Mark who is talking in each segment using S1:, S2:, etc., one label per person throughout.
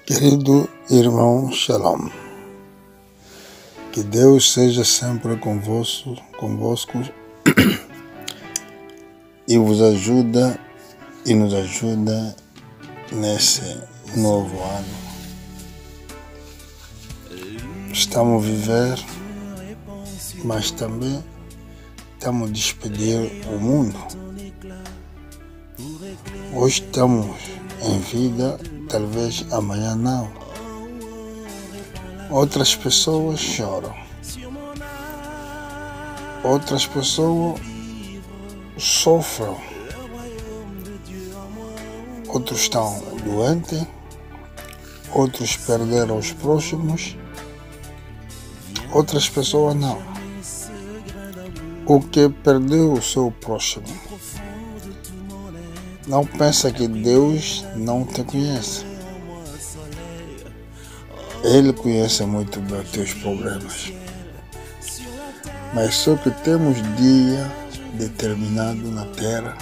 S1: Querido irmão Shalom, que Deus seja sempre convosco e vos ajuda e nos ajuda nesse novo ano. Estamos a viver, mas também estamos a despedir o mundo. Hoje estamos em vida, talvez amanhã não. Outras pessoas choram. Outras pessoas sofrem. Outros estão doentes. Outros perderam os próximos. Outras pessoas não. O que perdeu o seu próximo não pensa que Deus não te conhece. Ele conhece muito bem os teus problemas. Mas só que temos dia determinado na terra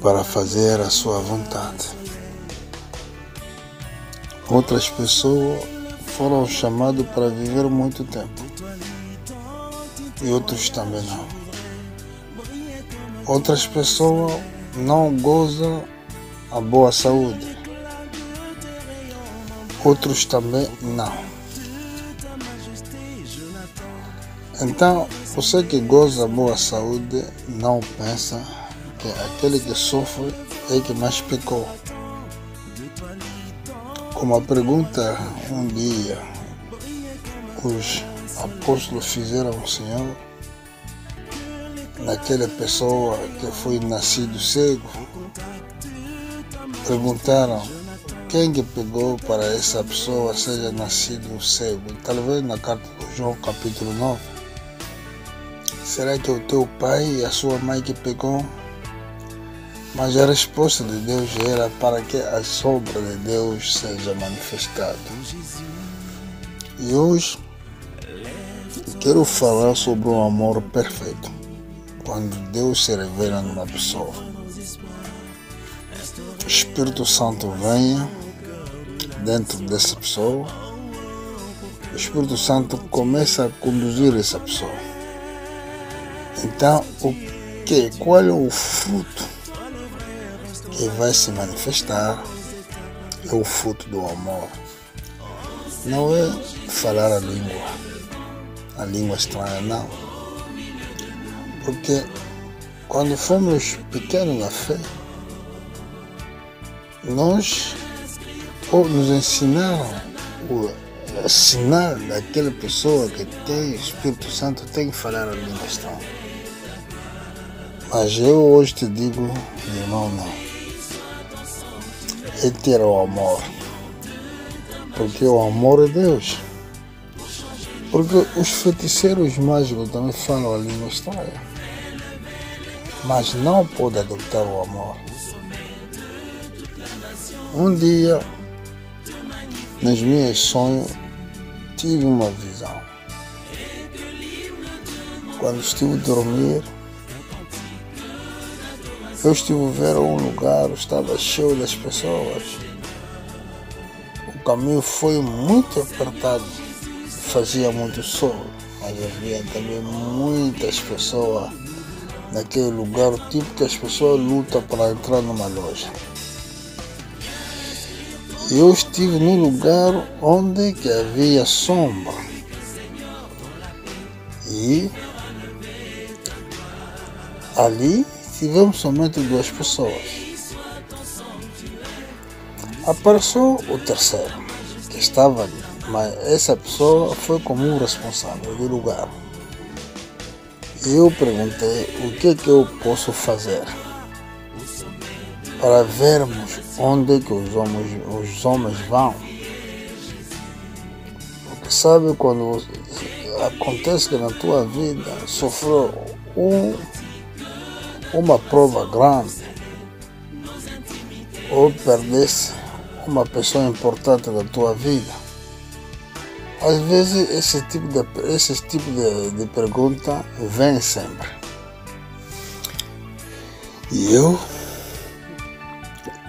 S1: para fazer a sua vontade. Outras pessoas foram chamadas para viver muito tempo. E outros também não. Outras pessoas não gozam a boa saúde. Outros também não. Então, você que goza a boa saúde, não pensa que aquele que sofre é que mais pecou. Como a pergunta um dia os apóstolos fizeram ao Senhor, naquela pessoa que foi nascido cego, perguntaram quem que pegou para essa pessoa seja nascido cego. Talvez na carta de João capítulo 9. Será que é o teu pai e a sua mãe que pegou? Mas a resposta de Deus era para que a sombra de Deus seja manifestada. E hoje quero falar sobre o amor perfeito. Quando Deus se revela numa pessoa, o Espírito Santo venha dentro dessa pessoa, o Espírito Santo começa a conduzir essa pessoa. Então, qual é o fruto que vai se manifestar? É o fruto do amor. Não é falar a língua estranha, não. Porque quando fomos pequenos na fé, nos ensinaram o sinal daquela pessoa que tem o Espírito Santo tem que falar a língua estranha. Mas eu hoje te digo, meu irmão, não. É ter o amor. Porque o amor é Deus. Porque os feiticeiros mágicos também falam a língua estranha. Mas não pode adotar o amor. Um dia, nos meus sonhos, tive uma visão. Quando estive a dormir, eu estive a ver um lugar, estava cheio das pessoas. O caminho foi muito apertado, fazia muito sol, mas havia também muitas pessoas naquele lugar, tipo que as pessoas lutam para entrar numa loja. Eu estive num lugar onde que havia sombra. E ali tivemos somente 2 pessoas. Apareceu o terceiro, que estava ali, mas essa pessoa foi como um responsável do lugar. Eu perguntei o que eu posso fazer para vermos onde que os homens vão. Porque sabe quando acontece que na tua vida sofreu uma prova grande ou perdesse uma pessoa importante da tua vida. Às vezes esse tipo de pergunta vem sempre. E eu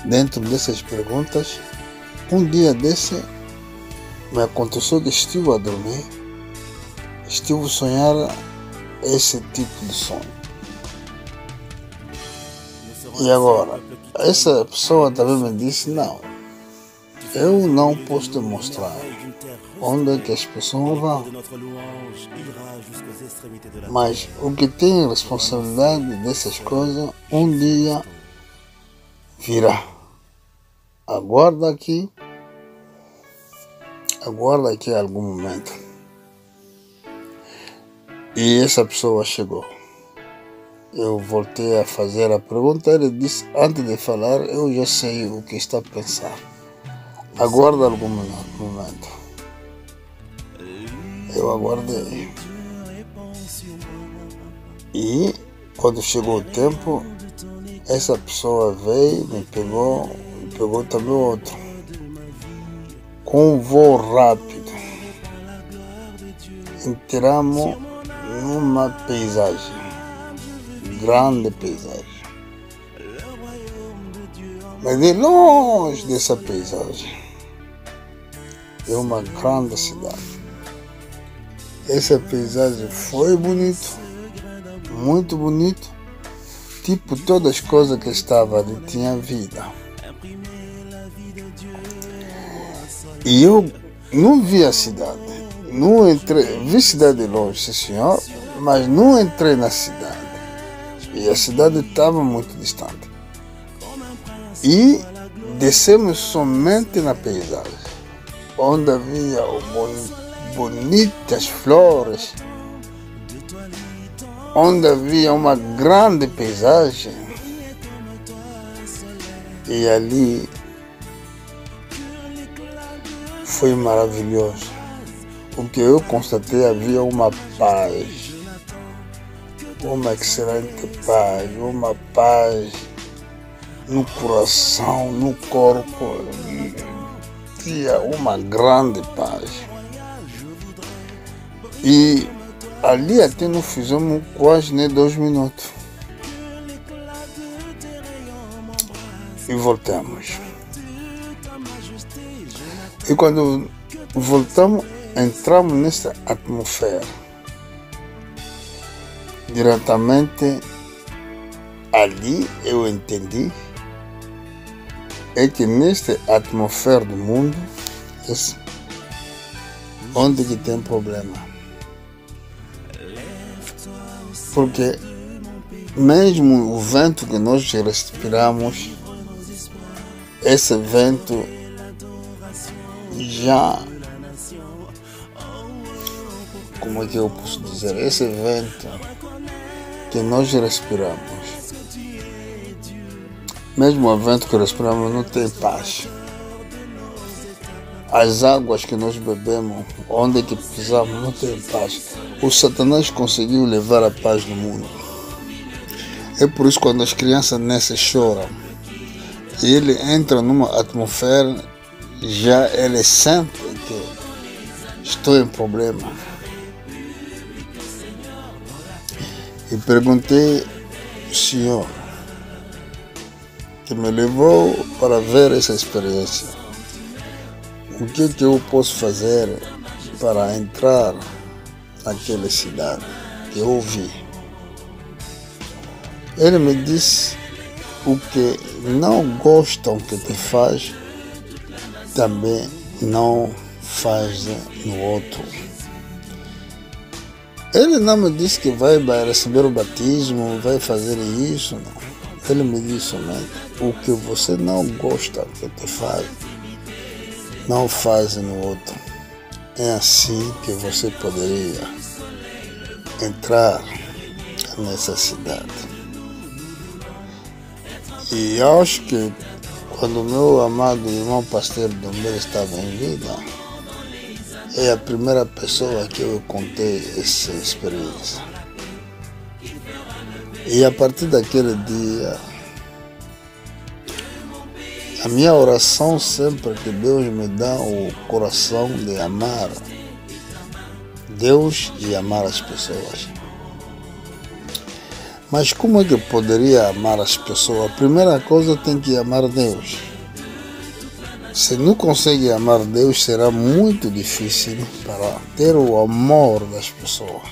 S1: dentro dessas perguntas, Um dia desse, me aconteceu que estive a dormir, estive a sonhar esse tipo de sonho. E agora, essa pessoa também me disse, não, eu não posso te mostrar onde é que as pessoas vão. Mas o que tem responsabilidade dessas coisas, um dia virá. Aguarda aqui algum momento. E essa pessoa chegou. Eu voltei a fazer a pergunta, ele disse, antes de falar, eu já sei o que está a pensar. Aguarda algum momento. Eu aguardei. E quando chegou o tempo, essa pessoa veio, me pegou também outro. Com um voo rápido. Entramos numa paisagem. Grande paisagem. Mas de longe dessa paisagem é uma grande cidade. Essa paisagem foi bonito, muito bonito. Tipo, todas as coisas que estavam ali tinham vida. E eu não vi a cidade. Não entrei, vi a cidade de longe, sim senhor, mas não entrei na cidade. E a cidade estava muito distante. E descemos somente na paisagem, onde havia bonitas flores, onde havia uma grande paisagem. E ali foi maravilhoso. O que eu constatei, havia uma paz. Uma excelente paz, uma paz no coração, no corpo, tinha uma grande paz. E ali até não fizemos quase nem 2 minutos. E voltamos. E quando voltamos, entramos nessa atmosfera. Diretamente ali eu entendi é que nesta atmosfera do mundo onde que tem problema. Porque mesmo o vento que nós respiramos, esse vento já, como é que eu posso dizer, esse vento que nós respiramos, mesmo o vento que respiramos não tem paz. As águas que nós bebemos, onde que pisamos, não tem paz. O Satanás conseguiu levar a paz no mundo. É por isso que quando as crianças nascem choram, e ele entra numa atmosfera, já ele sente que estou em problema. E perguntei ao Senhor, que me levou para ver essa experiência, o que eu posso fazer para entrar naquela cidade que eu ouvi. Ele me disse, o que não gostam que te faz, também não faz no outro. Ele não me disse que vai receber o batismo, vai fazer isso, não. Ele me disse somente, o que você não gosta que te faz, não faz no outro. É assim que você poderia entrar nessa cidade. E acho que quando o meu amado irmão pastor Domingos estava em vida, é a primeira pessoa que eu contei essa experiência. E a partir daquele dia, a minha oração sempre que Deus me dá o coração de amar Deus e amar as pessoas. Mas como é que eu poderia amar as pessoas? A primeira coisa, tem que amar Deus. Se não consegue amar Deus, será muito difícil para ter o amor das pessoas.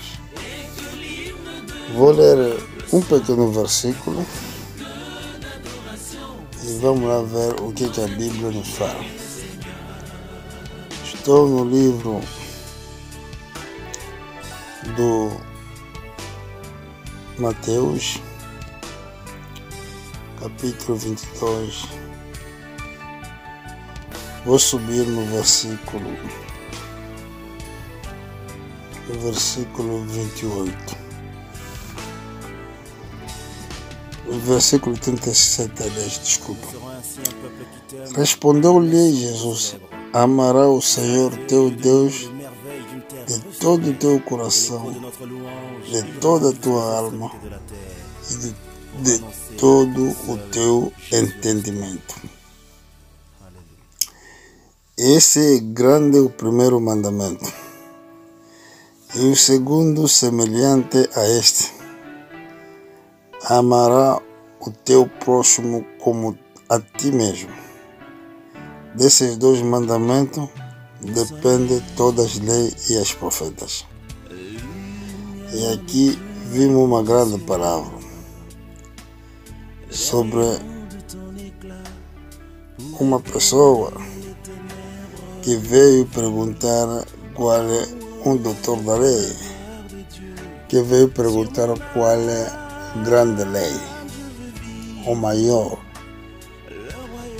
S1: Vou ler um pequeno versículo e vamos lá ver o que a Bíblia nos fala. Estou no livro do Mateus, capítulo 22. Vou subir no versículo 28. O versículo 37 a 10, desculpa. Respondeu-lhe Jesus: amarás o Senhor teu Deus de todo o teu coração, de toda a tua alma e de todo o teu entendimento. Esse é grande o primeiro mandamento. E o segundo, semelhante a este: amará o teu próximo como a ti mesmo. Desses dois mandamentos dependem todas as leis e as profetas. E aqui vimos uma grande palavra sobre uma pessoa que veio perguntar qual é um doutor da lei, que veio perguntar qual é a grande lei, o maior.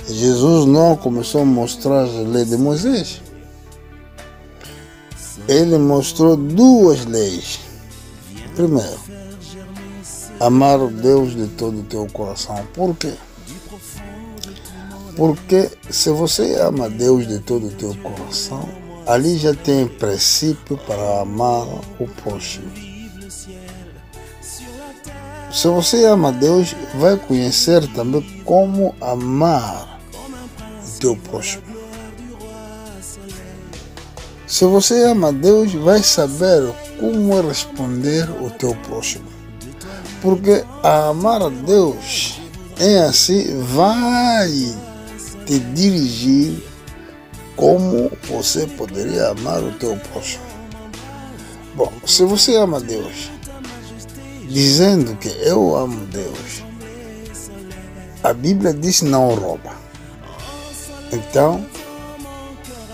S1: Jesus não começou a mostrar a lei de Moisés. Ele mostrou duas leis. Primeiro, amar o Deus de todo o teu coração. Por quê? Porque se você ama Deus de todo o teu coração, ali já tem princípio para amar o próximo. Se você ama Deus, vai conhecer também como amar o teu próximo. Se você ama Deus, vai saber como responder o teu próximo. Porque a amar a Deus é assim, vai te dirigir como você poderia amar o teu próximo. Bom, se você ama Deus, dizendo que eu amo Deus, a Bíblia diz não rouba. Então,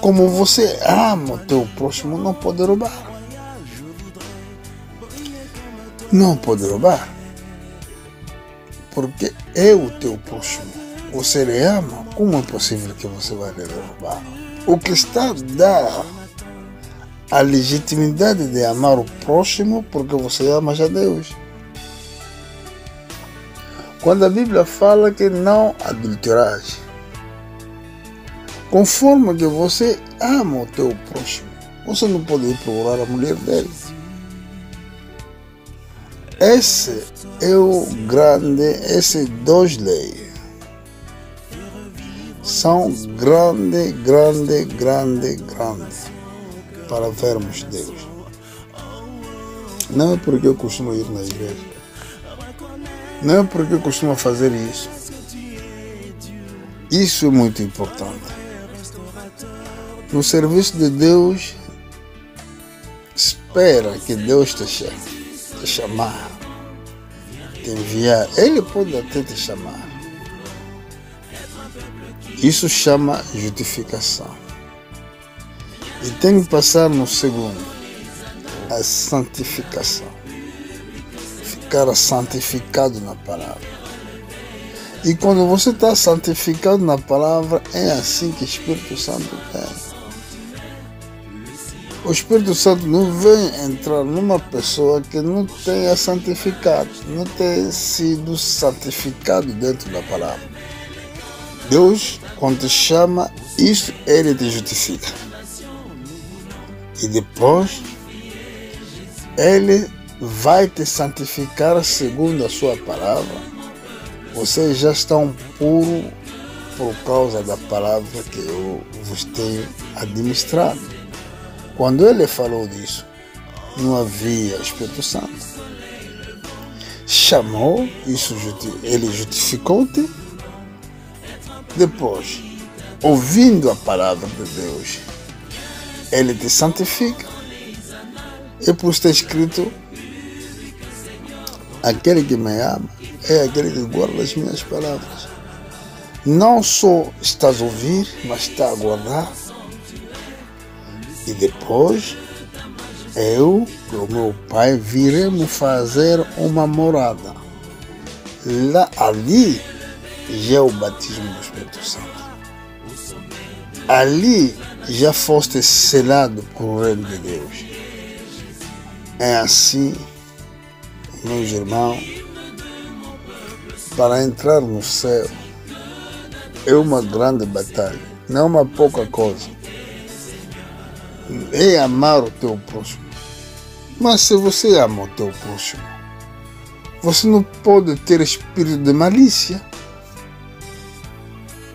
S1: como você ama o teu próximo, não pode roubar. Não pode roubar. Porque é o teu próximo. Você lhe ama, como é possível que você vai lhe roubar? O que está a dar a legitimidade de amar o próximo, porque você ama já Deus. Quando a Bíblia fala que não adulterarás, conforme que você ama o teu próximo, você não pode ir procurar a mulher dele. Esse é o grande, essas duas leis são grande para vermos Deus. Não é porque eu costumo ir na igreja, não é porque eu costumo fazer isso. Isso é muito importante. No serviço de Deus, espera que Deus te chame, te chamar, te enviar. Ele pode até te chamar. Isso chama justificação. E tem que passar no segundo, a santificação. Ficar santificado na palavra. E quando você está santificado na palavra, é assim que o Espírito Santo vem. O Espírito Santo não vem entrar numa pessoa que não tenha santificado, não tenha sido santificado dentro da palavra. Deus, quando te chama, isso Ele te justifica. E depois, Ele vai te santificar segundo a sua palavra. Vocês já estão puros por causa da palavra que eu vos tenho administrado. Quando Ele falou disso, não havia Espírito Santo. Chamou, isso Ele justificou-te. Depois, ouvindo a palavra de Deus, Ele te santifica. E por estar escrito, aquele que me ama é aquele que guarda as minhas palavras. Não só estás a ouvir, mas está a guardar. E depois, eu e o meu Pai viremos fazer uma morada. Lá, ali, já é o batismo do Espírito Santo. Ali já foste selado por reino de Deus. É assim, meus irmãos, para entrar no céu é uma grande batalha, não é uma pouca coisa. É amar o teu próximo. Mas se você ama o teu próximo, você não pode ter espírito de malícia,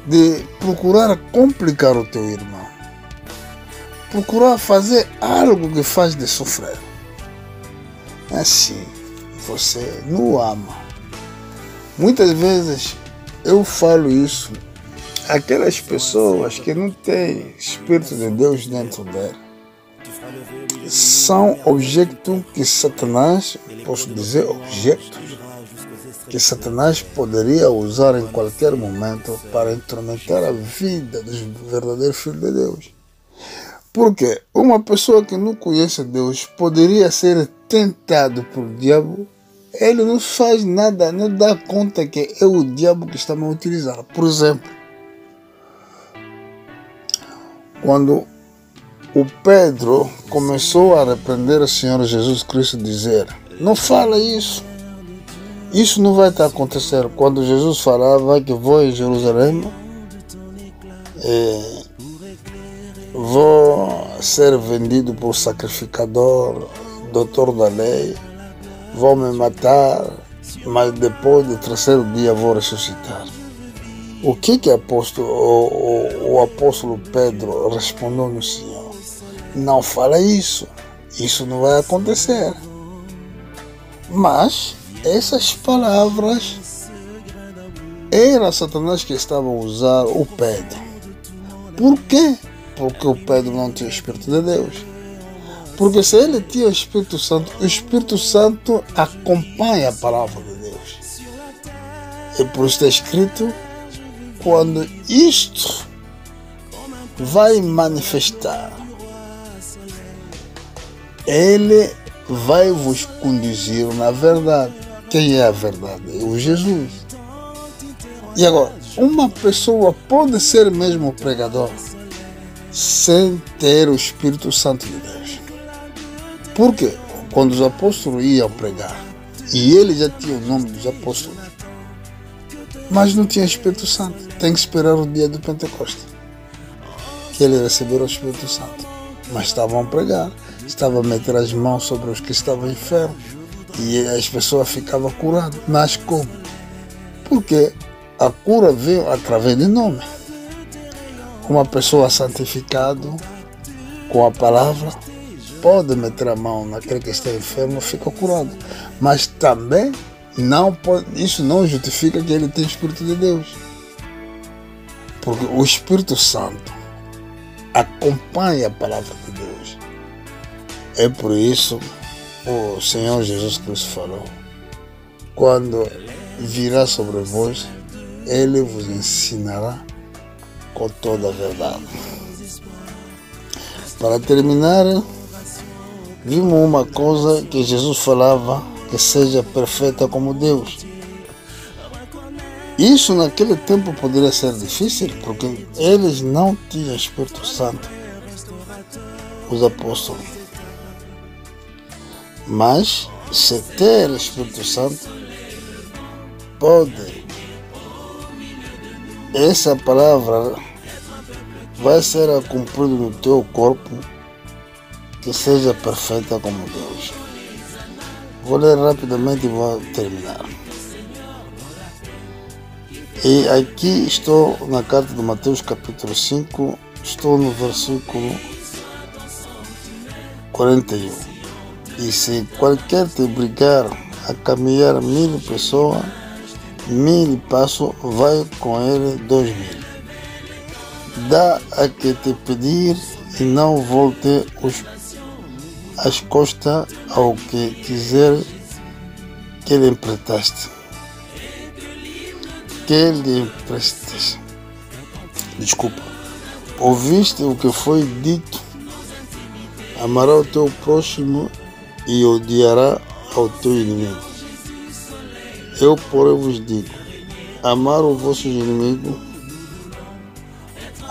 S1: de procurar complicar o teu irmão, procurar fazer algo que faz de sofrer. Assim, você não ama. Muitas vezes eu falo isso, aquelas pessoas que não têm Espírito de Deus dentro dela, são objetos que Satanás, posso dizer objetos, que Satanás poderia usar em qualquer momento para atormentar a vida dos verdadeiros filhos de Deus. Porque uma pessoa que não conhece Deus poderia ser tentado por diabo, ele não faz nada, não dá conta que é o diabo que está a utilizar. Por exemplo, quando o Pedro começou a repreender o Senhor Jesus Cristo, dizer: não fala isso, isso não vai estar acontecendo. Quando Jesus falava que vou em Jerusalém, vou ser vendido por sacrificador, doutor da lei, vou me matar, mas depois de terceiro dia vou ressuscitar. O que o apóstolo Pedro respondeu no Senhor? Não fala isso, isso não vai acontecer. Mas essas palavras era Satanás que estava a usar o Pedro. Por quê? Porque o Pedro não tinha o Espírito de Deus. Porque se ele tinha o Espírito Santo acompanha a palavra de Deus. E por isso está escrito, quando isto vai manifestar, ele vai vos conduzir na verdade. Quem é a verdade? É o Jesus. E agora, uma pessoa pode ser mesmo pregador sem ter o Espírito Santo de Deus. Por quê? Quando os apóstolos iam pregar, e ele já tinha o nome dos apóstolos, mas não tinha Espírito Santo, tem que esperar o dia do Pentecostes, que ele recebeu o Espírito Santo. Mas estavam a pregar, estavam a meter as mãos sobre os que estavam enfermos, e as pessoas ficavam curadas. Mas como? Porque a cura veio através de nome. Uma pessoa santificada com a palavra pode meter a mão naquele que está enfermo e fica curado. Mas também isso não justifica que ele tem o Espírito de Deus. Porque o Espírito Santo acompanha a palavra de Deus. É por isso o Senhor Jesus Cristo falou: quando virá sobre vós, ele vos ensinará com toda a verdade. Para terminar, vimos uma coisa que Jesus falava, que seja perfeita como Deus. Isso naquele tempo poderia ser difícil, porque eles não tinham Espírito Santo, os apóstolos. Mas, se ter Espírito Santo, pode. Essa palavra vai ser cumprida no teu corpo, que seja perfeita como Deus. Vou ler rapidamente e vou terminar. E aqui estou na carta de Mateus capítulo 5, estou no versículo 41. E se qualquer te obrigar a caminhar 1000 pessoas, 1000 passos, vai com ele 2000. dá a que te pedir e não volte as costas ao que quiser que lhe emprestaste. Desculpa. Ouviste o que foi dito? Amará o teu próximo e odiará ao teu inimigo. Eu, porém, vos digo: amar o vosso inimigo,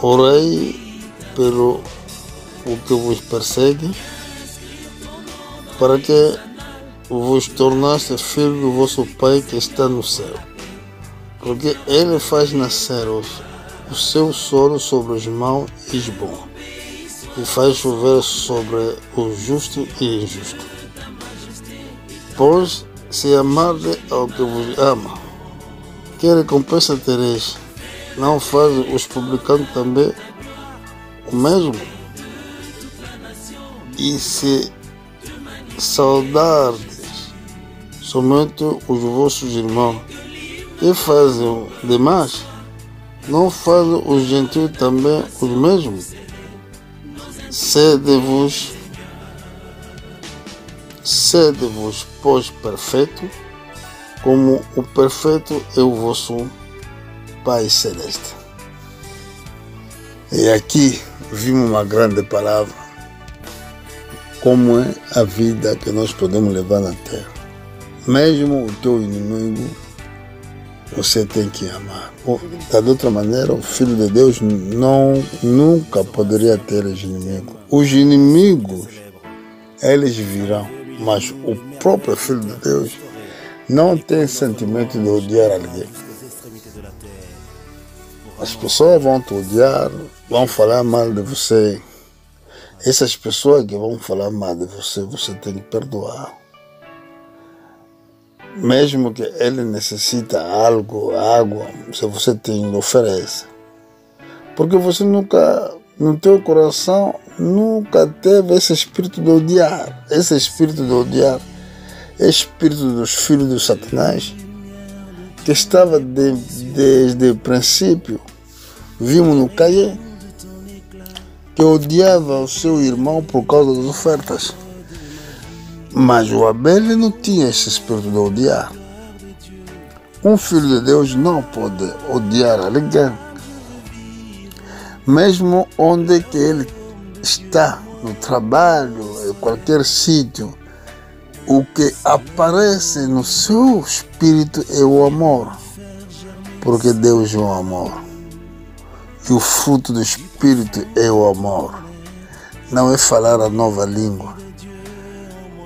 S1: orei pelo o que vos persegue, para que vos tornasse filho do vosso Pai que está no céu. Porque Ele faz nascer o seu sol sobre os maus e os bons, e faz chover sobre o justo e injusto. Pois, se amarde ao que vos ama, que recompensa tereis? Não fazem os publicanos também o mesmo? E se saudardes somente os vossos irmãos, que fazem demais? Não fazem os gentios também os mesmos? Sede-vos, pois, perfeito, como o perfeito é o vosso Pai Celeste. E aqui vimos uma grande palavra, como é a vida que nós podemos levar na terra. Mesmo o teu inimigo, você tem que amar. De outra maneira, o Filho de Deus nunca poderia ter os inimigos. Os inimigos, eles virão, mas o próprio Filho de Deus não tem sentimento de odiar alguém. As pessoas vão te odiar, vão falar mal de você. Essas pessoas que vão falar mal de você, você tem que perdoar. Mesmo que ele necessita algo, água, se você tem, oferece. Porque você nunca, no teu coração, nunca teve esse espírito de odiar. Esse espírito de odiar é o espírito dos filhos de Satanás, que estava desde o princípio. Vimos no Caim, que odiava o seu irmão por causa das ofertas. Mas o Abel não tinha esse espírito de odiar. Um filho de Deus não pode odiar alguém. Mesmo onde que ele está, no trabalho, em qualquer sítio, o que aparece no seu espírito é o amor. Porque Deus é o amor. E o fruto do espírito é o amor. Não é falar a nova língua.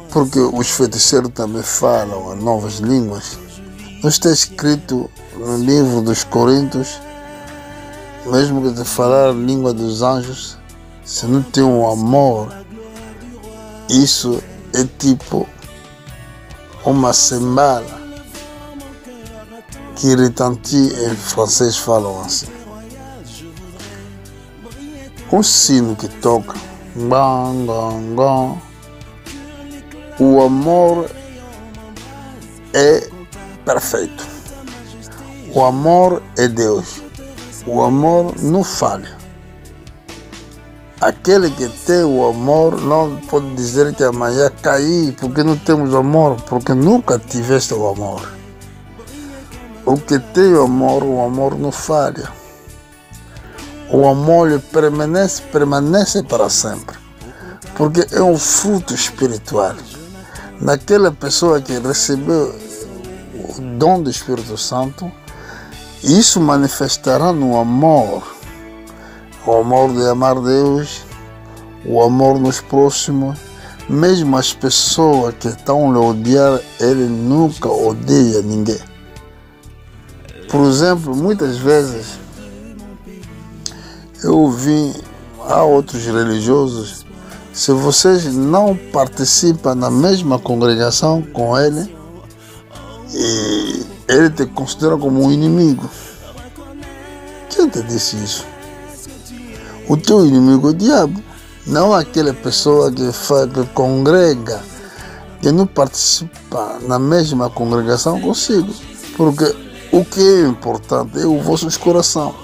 S1: Porque os feiticeiros também falam as novas línguas. Não está escrito no livro dos Coríntios, mesmo que te falar a língua dos anjos, se não tem um amor, isso é tipo uma sembala, que retentit em francês falam assim. Um sino que toca, bang, bang, bang. O amor é perfeito. O amor é Deus. O amor não falha. Aquele que tem o amor não pode dizer que amanhã caí porque não temos amor, porque nunca tiveste o amor. O que tem o amor não falha. O amor permanece para sempre, porque é um fruto espiritual. Naquela pessoa que recebeu o dom do Espírito Santo, isso manifestará no amor. O amor de amar Deus, o amor nos próximos. Mesmo as pessoas que estão a odiar, ele nunca odeia ninguém. Por exemplo, muitas vezes eu ouvi a outros religiosos: se vocês não participam na mesma congregação com ele, ele te considera como um inimigo. Quem te disse isso? O teu inimigo é o diabo, não aquela pessoa que congrega, que não participa na mesma congregação consigo. Porque o que é importante é o vosso coração.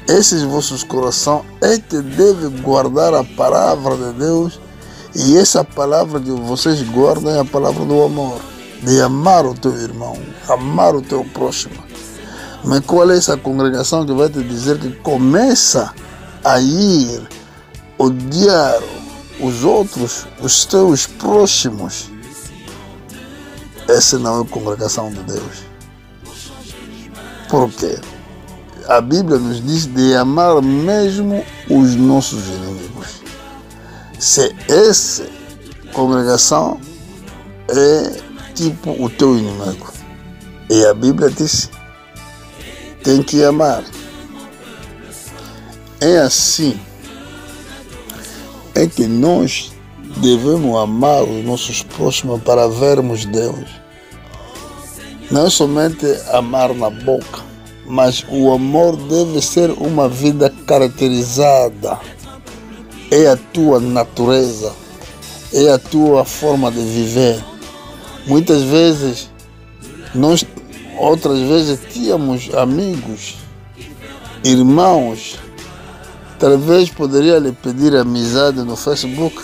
S1: esses vossos corações é que deve guardar a palavra de Deus, e essa palavra que vocês guardam é a palavra do amor, de amar o teu irmão, amar o teu próximo. Mas qual é essa congregação que vai te dizer que começa a ir odiar os outros, os teus próximos? Essa não é a congregação de Deus. Por quê? A Bíblia nos diz de amar mesmo os nossos inimigos. Se essa congregação é tipo o teu inimigo, e a Bíblia diz, tem que amar. É assim, é que nós devemos amar os nossos próximos para vermos Deus. Não é somente amar na boca, mas o amor deve ser uma vida caracterizada. É a tua natureza, é a tua forma de viver. Muitas vezes, outras vezes tínhamos amigos, irmãos, talvez poderia lhe pedir amizade no Facebook,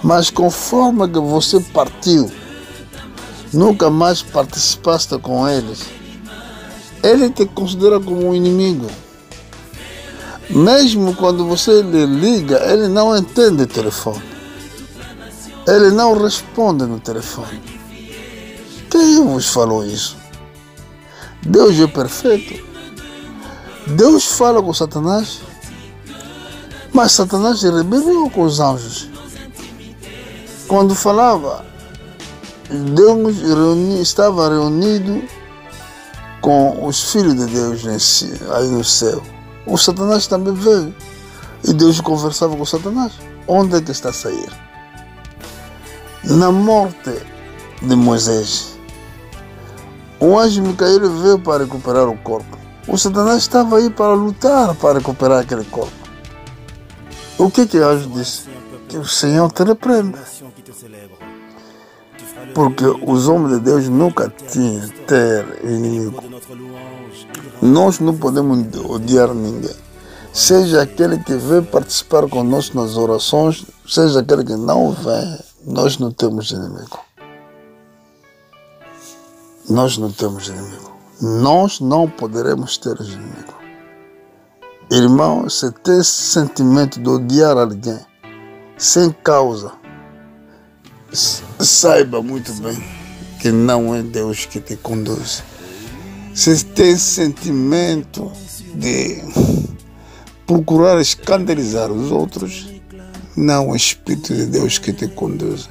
S1: mas conforme que você partiu, nunca mais participaste com eles, ele te considera como um inimigo. Mesmo quando você lhe liga, ele não entende o telefone. Ele não responde no telefone. Quem vos falou isso? Deus é perfeito. Deus fala com Satanás, mas Satanás rebelou com os anjos. Quando falava, Deus estava reunido com os filhos de Deus aí no céu. O Satanás também veio e Deus conversava com Satanás. Onde é que está a sair? Na morte de Moisés, o anjo Micael veio para recuperar o corpo. O Satanás estava aí para lutar para recuperar aquele corpo. O que o anjo disse? Que o Senhor te repreenda. Porque os homens de Deus nunca tinham ter inimigo. Nós não podemos odiar ninguém. Seja aquele que vem participar conosco nas orações, seja aquele que não vem, nós não temos inimigo. Nós não temos inimigo. Nós não poderemos ter inimigo. Irmão, se tem sentimento de odiar alguém sem causa, saiba muito bem que não é Deus que te conduz. Se tem sentimento de procurar escandalizar os outros, não é o Espírito de Deus que te conduz.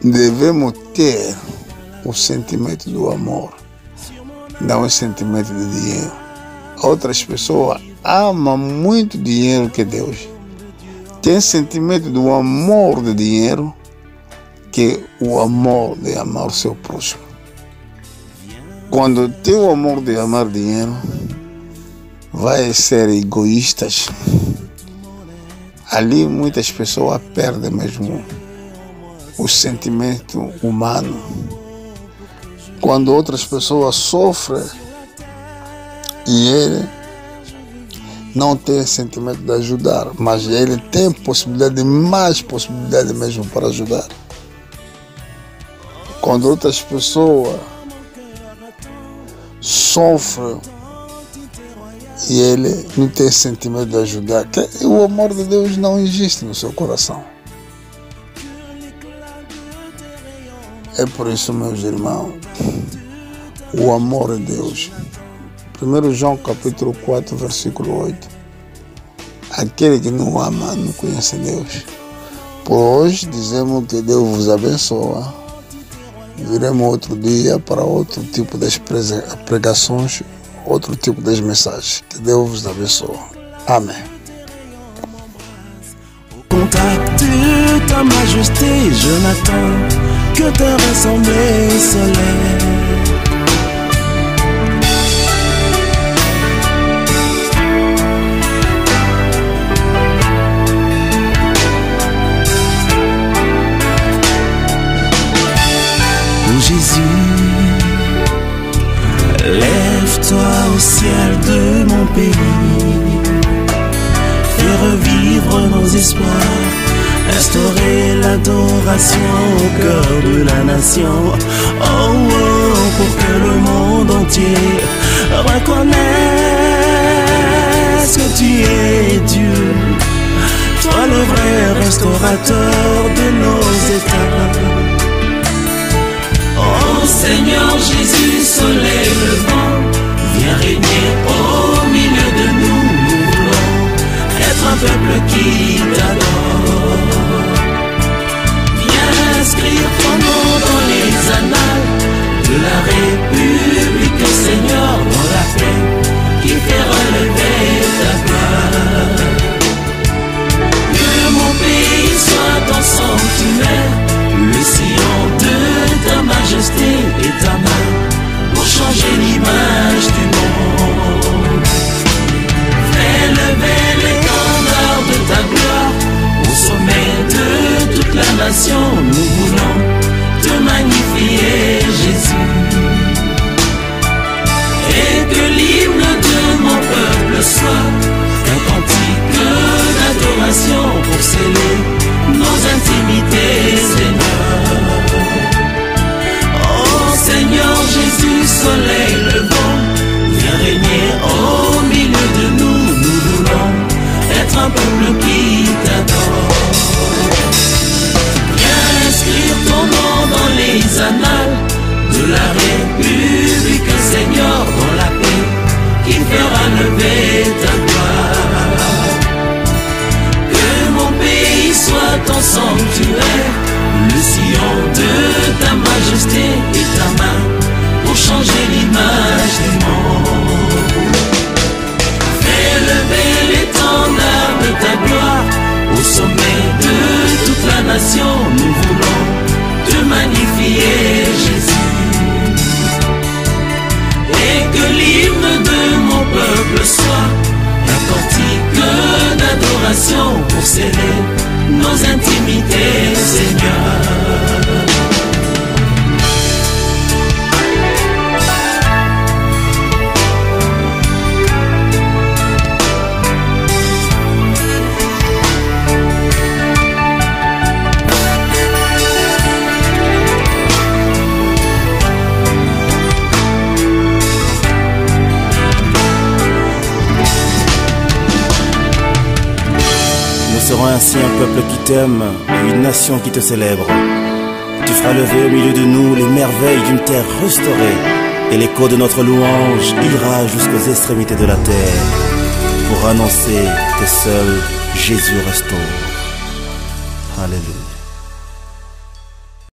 S1: Devemos ter o sentimento do amor, não o sentimento de dinheiro. Outras pessoas amam muito dinheiro que Deus. Tem sentimento do amor de dinheiro que o amor de amar o seu próximo. Quando tem o amor de amar dinheiro, vai ser egoístas. Ali muitas pessoas perdem mesmo o sentimento humano. Quando outras pessoas sofrem e ele não tem sentimento de ajudar, mas ele tem possibilidade, mais possibilidade mesmo para ajudar. Quando outras pessoas sofrem e ele não tem sentimento de ajudar, o amor de Deus não existe no seu coração. É por isso, meus irmãos, o amor de Deus. 1 João capítulo 4, versículo 8. Aquele que não ama não conhece Deus. Por hoje dizemos que Deus vos abençoa. Viremos outro dia para outro tipo de pregações, outro tipo de mensagens. Que Deus vos abençoe. Amém.
S2: Contact de ta majesté, je n'attends que te ressembler, soleil. Oh Jésus, lève-toi aussi. ciel de mon pays. Fais revivre nos espoirs, restaurer l'adoration au cœur de la nation. Oh, oh, pour que le monde entier reconnaisse que tu es Dieu, toi le vrai restaurateur de nos états. Oh Seigneur Jésus, soleil levant, viens régner au milieu de nous. Nous voulons être un peuple qui t'adore. Viens inscrire ton nom dans les annales de la République, Seigneur, dans la paix qui fait relever ta gloire. Que mon pays soit ton sanctuaire, le sillon de ta majesté et ta main pour changer l'image du monde. Fais lever l'étendard de ta gloire au sommet de toute la nation. Nous voulons te magnifier, Jésus. Et que l'hymne de mon peuple soit un cantique d'adoration pour sceller nos intimités, Seigneur. Oh Seigneur Jésus, soleil levant, viens régner au milieu de nous. Nous voulons être un peuple qui t'adore. Viens inscrire ton nom dans les annales de la République, Seigneur, dans la paix qui fera lever ta gloire. Que mon pays soit ton sanctuaire, le sillon de ta majesté et ta main pour changer l'image du monde. Fais lever l'étendard de ta gloire au sommet de toute la nation. Nous voulons te magnifier, Jésus. Et que l'hymne de mon peuple soit un cantique d'adoration pour sceller nos intimités, Seigneur.
S3: Nous serons ainsi un peuple qui t'aime et une nation qui te célèbre. Tu feras lever au milieu de nous les merveilles d'une terre restaurée, et l'écho de notre louange ira jusqu'aux extrémités de la terre pour annoncer que seul Jésus restaure. Alléluia.